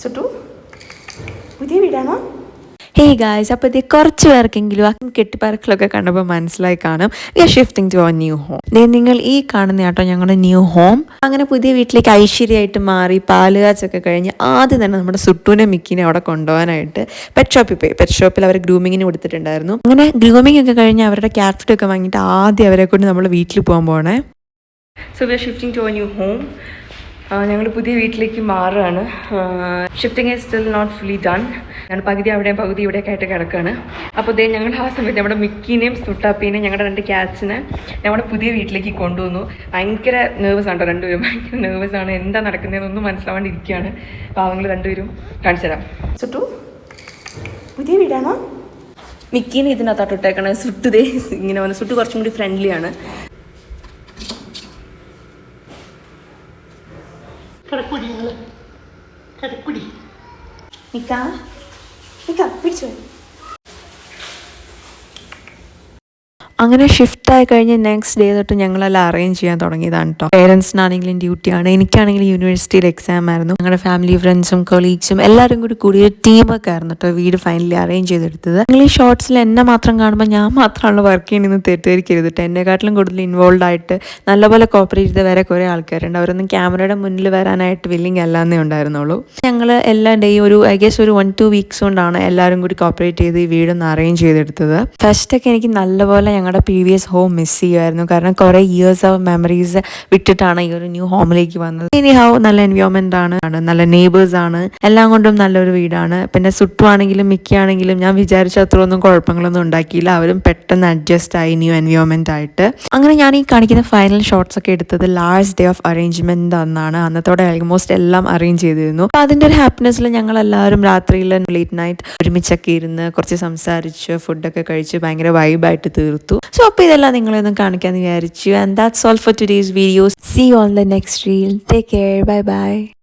ചുട്ടു പുതിയ വീടാണോ? ഹേയ് ഗായ്സ്, അപ്പോൾ ഇത് കുറച്ച് പേർക്കെങ്കിലും ആ കെട്ടിപ്പറക്കലൊക്കെ കണ്ടപ്പോൾ മനസ്സിലായി കാണും. We are shifting to our new home. നിങ്ങൾ ഈ കാണുന്ന കേട്ടോ ഞങ്ങളുടെ ന്യൂ ഹോം. അങ്ങനെ പുതിയ വീട്ടിലേക്ക് ഐശ്വര്യമായിട്ട് മാറി പാലുകാച്ചൊക്കെ കഴിഞ്ഞ് ആദ്യം തന്നെ നമ്മുടെ സുട്ടൂനെ മിക്കിനെ അവിടെ കൊണ്ടുപോകാനായിട്ട് പെറ്റ് ഷോപ്പിൽ പോയി. പെറ്റ് ഷോപ്പിൽ അവർ ഗ്രൂമിങ്ങിന് കൊടുത്തിട്ടുണ്ടായിരുന്നു. അങ്ങനെ ഗ്രൂമിങ് ഒക്കെ കഴിഞ്ഞ് അവരുടെ ക്യാറ്റ് ഫുഡ് ഒക്കെ വാങ്ങിയിട്ട് ആദ്യം അവരെ കൊണ്ട് നമ്മൾ വീട്ടിൽ പോകാൻ പോകണേ. So we are shifting to our new home. ഞങ്ങൾ പുതിയ വീട്ടിലേക്ക് മാറുകയാണ്. Shifting is still not fully done. ഞങ്ങൾ പകുതി അവിടെയും പകുതി ഇവിടെയൊക്കെ ആയിട്ട് കിടക്കുകയാണ്. അപ്പോൾ ഞങ്ങൾ ആ സമയത്ത് നമ്മുടെ മിക്കീനെയും സുട്ടാപ്പീനെയും ഞങ്ങളുടെ 2 ക്യാറ്റ്സിനെ ഞങ്ങളുടെ പുതിയ വീട്ടിലേക്ക് കൊണ്ടുവന്നു. ഭയങ്കര നെർവസ് ആണ് രണ്ടുപേരും, ഭയങ്കര നെർവസ് ആണ്. എന്താ നടക്കുന്നതെന്നൊന്നും മനസ്സിലാവാണ്ടിരിക്കുകയാണ്. പാവങ്ങൾ രണ്ടുപേരും കാണിച്ചു തരാം. സുട്ടു പുതിയ വീടാണോ? മിക്കീനെ ഇതിനകത്തോട്ട് ഇട്ടേക്കണേ. സുട്ടുതേ ഇങ്ങനെ വന്ന് സുട്ടു കുറച്ചും കൂടി ഫ്രണ്ട്ലിയാണ്. പിടിച്ചു. അങ്ങനെ ഷിഫ്റ്റായി കഴിഞ്ഞ് നെക്സ്റ്റ് ഡേ തൊട്ട് ഞങ്ങളെല്ലാം അറേഞ്ച് ചെയ്യാൻ തുടങ്ങിയതാണ് കേട്ടോ. പേരൻസിനാണെങ്കിലും ഡ്യൂട്ടിയാണ്, എനിക്കാണെങ്കിലും യൂണിവേഴ്സിറ്റിയിൽ എക്സാം ആയിരുന്നു. ഞങ്ങളുടെ ഫാമിലി ഫ്രണ്ട്സും കൊളീഗ്സും എല്ലാവരും കൂടി ഒരു ടീമൊക്കെ ആയിരുന്നു കേട്ടോ വീട് ഫൈനലി അറേഞ്ച് ചെയ്തെടുത്തത്. നിങ്ങൾ ഈ ഷോർട്സിൽ എന്നെ മാത്രം കാണുമ്പോൾ ഞാൻ മാത്രമാണല്ലോ വർക്ക് ചെയ്യുന്നത് തെറ്റിദ്ധരിക്കരുത് കേട്ടോ. എന്നെക്കാട്ടിലും കൂടുതൽ ഇൻവോൾവ് ആയിട്ട് നല്ലപോലെ കോപ്പറേറ്റ് ചെയ്ത് വരെ കുറേ ആൾക്കാരുണ്ട്. അവരൊന്നും ക്യാമറയുടെ മുന്നിൽ വരാനായിട്ട് വില്ലിങ് അല്ലാന്നേ ഉണ്ടായിരുന്നുള്ളൂ. ഞങ്ങൾ എല്ലാ ഡേയും ഐ ഗെസ് ഒരു 1-2 വീക്സ് കൊണ്ടാണ് എല്ലാവരും കൂടി കോപ്പറേറ്റ് ചെയ്ത് ഈ വീടൊന്ന് അറേഞ്ച് ചെയ്തെടുത്തത്. ഫസ്റ്റൊക്കെ എനിക്ക് നല്ലപോലെ ഞങ്ങളുടെ പ്രീവിയസ് ഹോം മിസ് ചെയ്യുമായിരുന്നു. കാരണം കുറേ ഇയേഴ്സ് ഓഫ് മെമ്മറീസ് വിട്ടിട്ടാണ് ഈ ഒരു ന്യൂ ഹോമിലേക്ക് വന്നത്. ഇനി നല്ല എൻവയോൺമെന്റ് ആണ്, നല്ല നെയ്ബേഴ്സ് ആണ്, എല്ലാം കൊണ്ടും നല്ലൊരു വീടാണ്. പിന്നെ സുട്ടുവാണെങ്കിലും മിക്കയാണെങ്കിലും ഞാൻ വിചാരിച്ച അത്രയൊന്നും കുഴപ്പങ്ങളൊന്നും ഉണ്ടാക്കിയില്ല. അവരും പെട്ടെന്ന് അഡ്ജസ്റ്റ് ആയി ന്യൂ എൻവയോൺമെന്റ് ആയിട്ട്. അങ്ങനെ ഞാൻ ഈ കാണിക്കുന്ന ഫൈനൽ ഷോട്ട്സ് ഒക്കെ എടുത്തത് ലാസ്റ്റ് ഡേ ഓഫ് അറേഞ്ച്മെന്റ് അന്നാണ്. അന്നത്തോടെ ഓൾമോസ്റ്റ് എല്ലാം അറേഞ്ച് ചെയ്തിരുന്നു. അപ്പൊ അതിന്റെ ഒരു ഹാപ്പിനെസ്സിൽ ഞങ്ങൾ എല്ലാവരും രാത്രിയിൽ ലേറ്റ് നൈറ്റ് ഒരുമിച്ചൊക്കെ ഇരുന്ന് കുറച്ച് സംസാരിച്ച് ഫുഡൊക്കെ കഴിച്ച് ഭയങ്കര വൈബായിട്ട് തീർത്തു. So അപ്പോൾ ഇതെല്ലാം നിങ്ങളൊന്നും കാണിക്കാമെന്ന് വിചാരിച്ചു. And that's all for today's video. See you on the next reel. Take care. Bye bye.